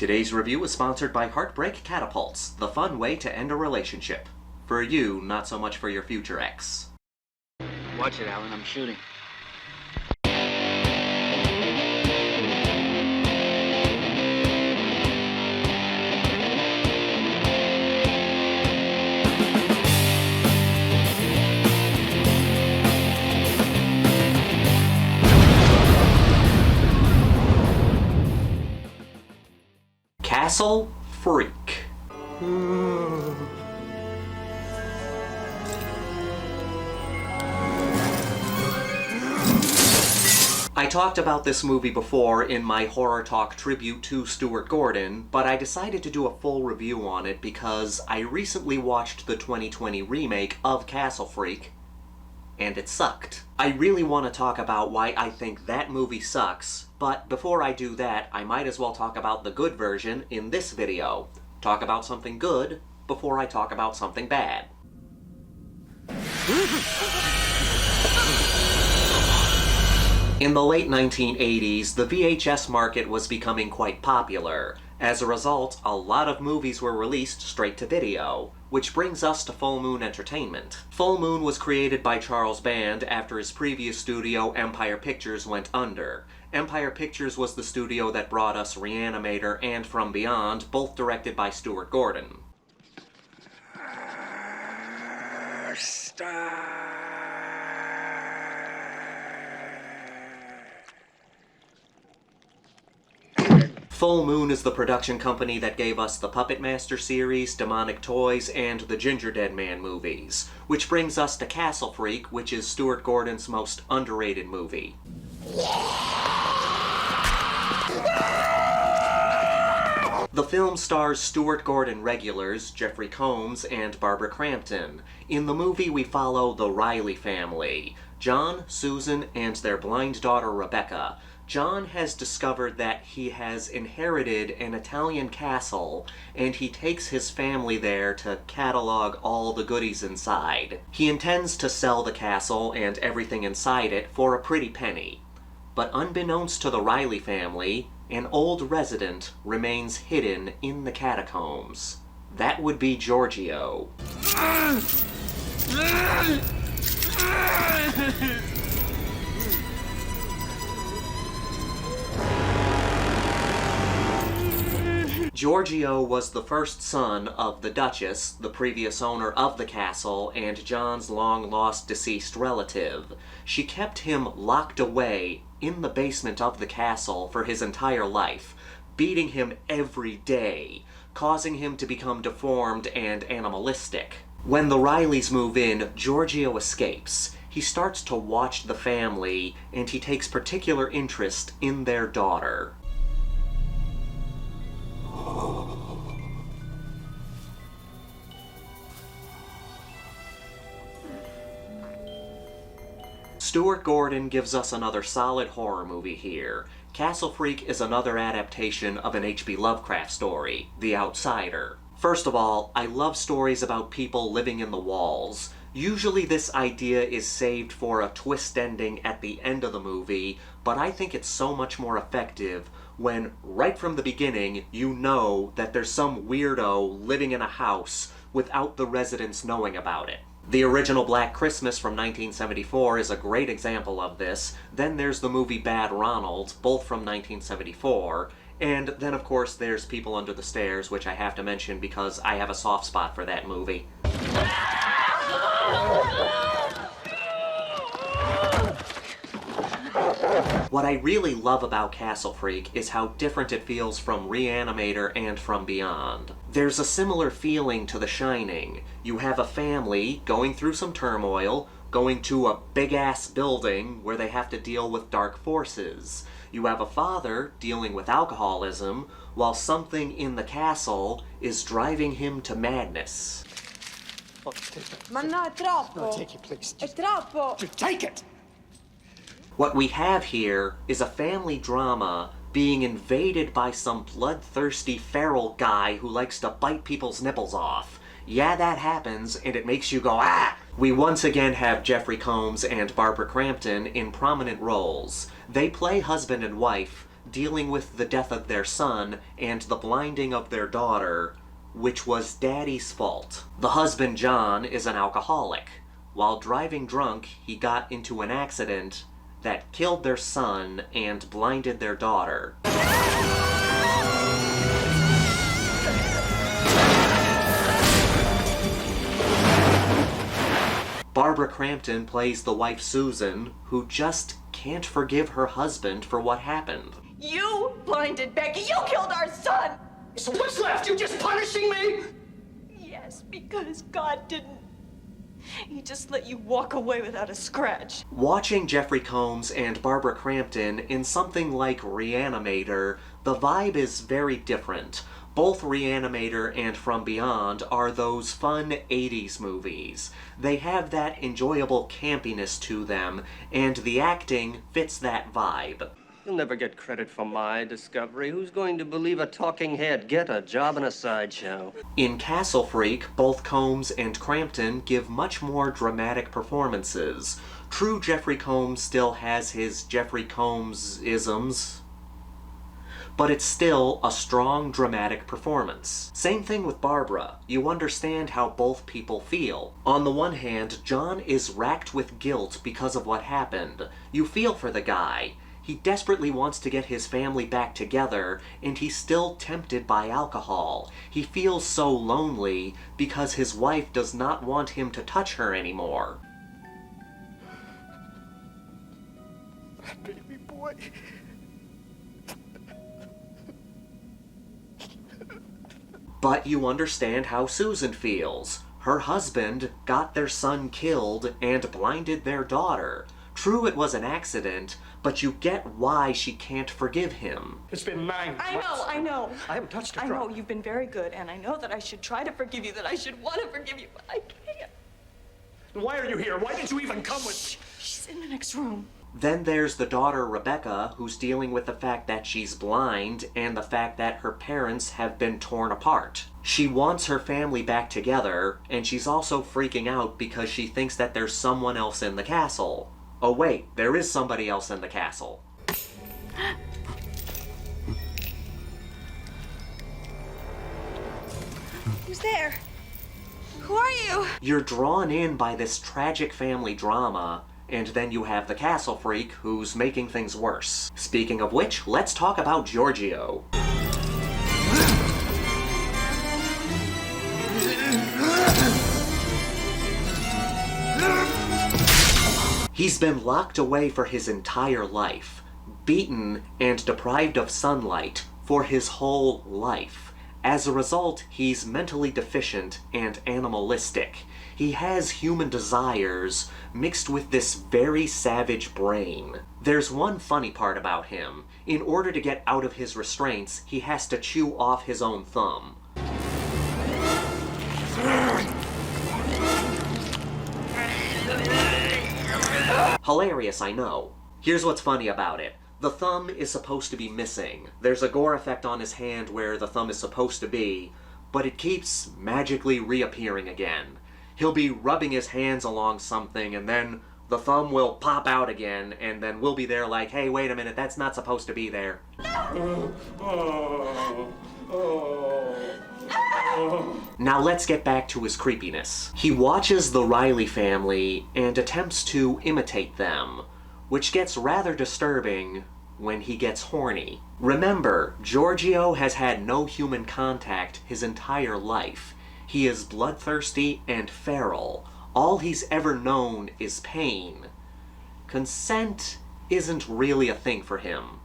Today's review is sponsored by Heartbreak Catapults, the fun way to end a relationship. For you, not so much for your future ex. Watch it, Alan, I'm shooting. Castle Freak. I talked about this movie before in my Horror Talk tribute to Stuart Gordon, but I decided to do a full review on it because I recently watched the 2020 remake of Castle Freak, and it sucked. I really want to talk about why I think that movie sucks, but before I do that, I might as well talk about the good version in this video. Talk about something good before I talk about something bad. In the late 1980s, the VHS market was becoming quite popular. As a result, a lot of movies were released straight to video, which brings us to Full Moon Entertainment. Full Moon was created by Charles Band after his previous studio, Empire Pictures, went under. Empire Pictures was the studio that brought us Re-Animator and From Beyond, both directed by Stuart Gordon. Full Moon is the production company that gave us the Puppet Master series, Demonic Toys, and the Ginger Dead Man movies. Which brings us to Castle Freak, which is Stuart Gordon's most underrated movie. The film stars Stuart Gordon regulars, Jeffrey Combs and Barbara Crampton. In the movie we follow the Reilly family, John, Susan, and their blind daughter Rebecca. John has discovered that he has inherited an Italian castle, and he takes his family there to catalog all the goodies inside. He intends to sell the castle and everything inside it for a pretty penny. But unbeknownst to the Reilly family, an old resident remains hidden in the catacombs. That would be Giorgio. Giorgio was the first son of the Duchess, the previous owner of the castle, and John's long-lost deceased relative. She kept him locked away in the basement of the castle for his entire life, beating him every day, causing him to become deformed and animalistic. When the Reillys move in, Giorgio escapes. He starts to watch the family, and he takes particular interest in their daughter. Stuart Gordon gives us another solid horror movie here. Castle Freak is another adaptation of an H.P. Lovecraft story, The Outsider. First of all, I love stories about people living in the walls. Usually this idea is saved for a twist ending at the end of the movie, but I think it's so much more effective when, right from the beginning, you know that there's some weirdo living in a house without the residents knowing about it. The original Black Christmas from 1974 is a great example of this. Then there's the movie Bad Ronald, both from 1974. And then, of course, there's People Under the Stairs, which I have to mention because I have a soft spot for that movie. What I really love about Castle Freak is how different it feels from Re-Animator and From Beyond. There's a similar feeling to The Shining. You have a family going through some turmoil, going to a big-ass building where they have to deal with dark forces. You have a father dealing with alcoholism, while something in the castle is driving him to madness. Ma no, è troppo! No, take it, please. È troppo! Just take it! What we have here is a family drama being invaded by some bloodthirsty feral guy who likes to bite people's nipples off. Yeah, that happens, and it makes you go, ah! We once again have Jeffrey Combs and Barbara Crampton in prominent roles. They play husband and wife, dealing with the death of their son and the blinding of their daughter, which was Daddy's fault. The husband, John, is an alcoholic. While driving drunk, he got into an accident that killed their son and blinded their daughter. Barbara Crampton plays the wife Susan, who just can't forgive her husband for what happened. You blinded Becky. You killed our son. So what's left? You just punishing me? Yes, because God didn't. He just let you walk away without a scratch. Watching Jeffrey Combs and Barbara Crampton in something like Re-Animator, the vibe is very different. Both Re-Animator and From Beyond are those fun 80s movies. They have that enjoyable campiness to them, and the acting fits that vibe. You'll never get credit for my discovery. Who's going to believe a talking head? Get a job in a sideshow. In Castle Freak, both Combs and Crampton give much more dramatic performances. True Jeffrey Combs still has his Jeffrey Combs-isms, but it's still a strong, dramatic performance. Same thing with Barbara. You understand how both people feel. On the one hand, John is racked with guilt because of what happened. You feel for the guy. He desperately wants to get his family back together, and he's still tempted by alcohol. He feels so lonely because his wife does not want him to touch her anymore. Baby boy. But you understand how Susan feels. Her husband got their son killed and blinded their daughter. True, it was an accident, but you get why she can't forgive him. It's been 9 months. I know. I haven't touched a I drop. know, you've been very good, and I know that I should try to forgive you, that I should want to forgive you, but I can't. Why are you here? Why did you even come with me? She's in the next room. Then there's the daughter Rebecca, who's dealing with the fact that she's blind and the fact that her parents have been torn apart. She wants her family back together, and she's also freaking out because she thinks that there's someone else in the castle. Oh wait, there is somebody else in the castle. Who's there? Who are you? You're drawn in by this tragic family drama, and then you have the castle freak who's making things worse. Speaking of which, let's talk about Giorgio. He's been locked away for his entire life, beaten and deprived of sunlight for his whole life. As a result, he's mentally deficient and animalistic. He has human desires mixed with this very savage brain. There's one funny part about him. In order to get out of his restraints, he has to chew off his own thumb. Hilarious, I know. Here's what's funny about it. The thumb is supposed to be missing. There's a gore effect on his hand where the thumb is supposed to be, but it keeps magically reappearing again. He'll be rubbing his hands along something, and then the thumb will pop out again, and then we'll be there like, hey, wait a minute, that's not supposed to be there. Now let's get back to his creepiness. He watches the Reilly family and attempts to imitate them, which gets rather disturbing when he gets horny. Remember, Giorgio has had no human contact his entire life. He is bloodthirsty and feral. All he's ever known is pain. Consent isn't really a thing for him.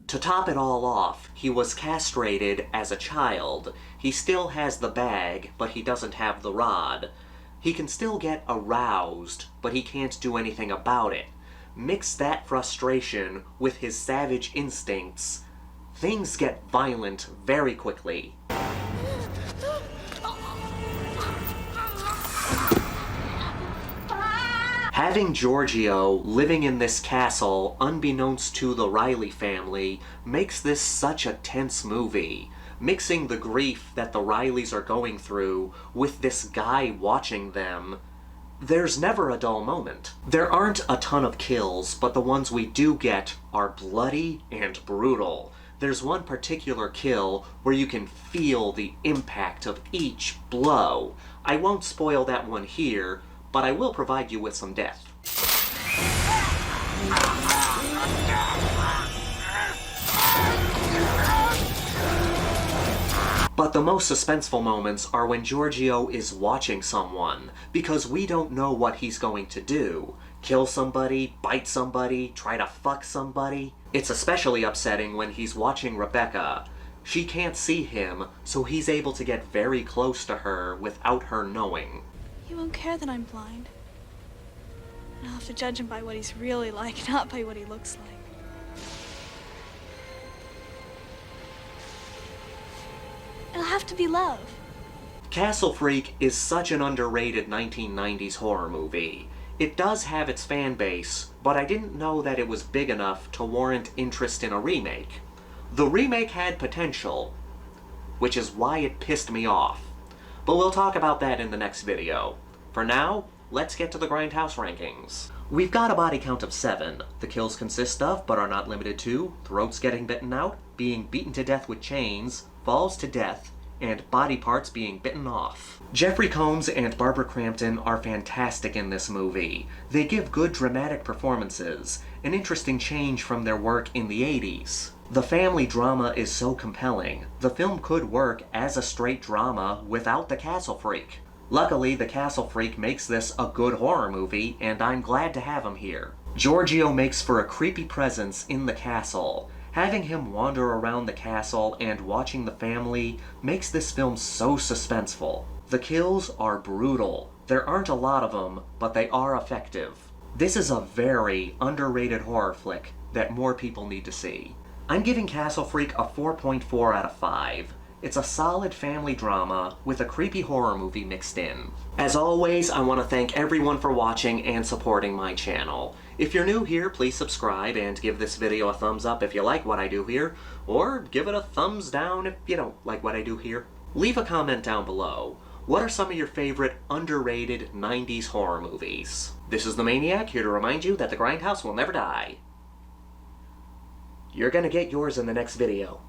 To top it all off, he was castrated as a child. He still has the bag, but he doesn't have the rod. He can still get aroused, but he can't do anything about it. Mix that frustration with his savage instincts, things get violent very quickly. Having Giorgio living in this castle, unbeknownst to the Reilly family, makes this such a tense movie. mixing the grief that the Reillys are going through with this guy watching them. There's never a dull moment. There aren't a ton of kills, but the ones we do get are bloody and brutal. There's one particular kill where you can feel the impact of each blow. I won't spoil that one here, but I will provide you with some death. But the most suspenseful moments are when Giorgio is watching someone, because we don't know what he's going to do. Kill somebody, bite somebody, try to fuck somebody. It's especially upsetting when he's watching Rebecca. She can't see him, so he's able to get very close to her without her knowing. He won't care that I'm blind. And I'll have to judge him by what he's really like, not by what he looks like. It'll have to be love. Castle Freak is such an underrated 1990s horror movie. It does have its fan base, but I didn't know that it was big enough to warrant interest in a remake. The remake had potential, which is why it pissed me off. But we'll talk about that in the next video. For now, let's get to the Grindhouse Rankings. We've got a body count of 7. The kills consist of, but are not limited to, throats getting bitten out, being beaten to death with chains, falls to death, and body parts being bitten off. Jeffrey Combs and Barbara Crampton are fantastic in this movie. They give good dramatic performances, an interesting change from their work in the 80s. The family drama is so compelling. The film could work as a straight drama without the Castle Freak. Luckily, the Castle Freak makes this a good horror movie, and I'm glad to have him here. Giorgio makes for a creepy presence in the castle. Having him wander around the castle and watching the family makes this film so suspenseful. The kills are brutal. There aren't a lot of them, but they are effective. This is a very underrated horror flick that more people need to see. I'm giving Castle Freak a 4.4 out of 5. It's a solid family drama with a creepy horror movie mixed in. As always, I want to thank everyone for watching and supporting my channel. If you're new here, please subscribe and give this video a thumbs up if you like what I do here, or give it a thumbs down if you don't like what I do here. Leave a comment down below. What are some of your favorite underrated 90s horror movies? This is the Maniac, here to remind you that the Grindhouse will never die. You're gonna get yours in the next video.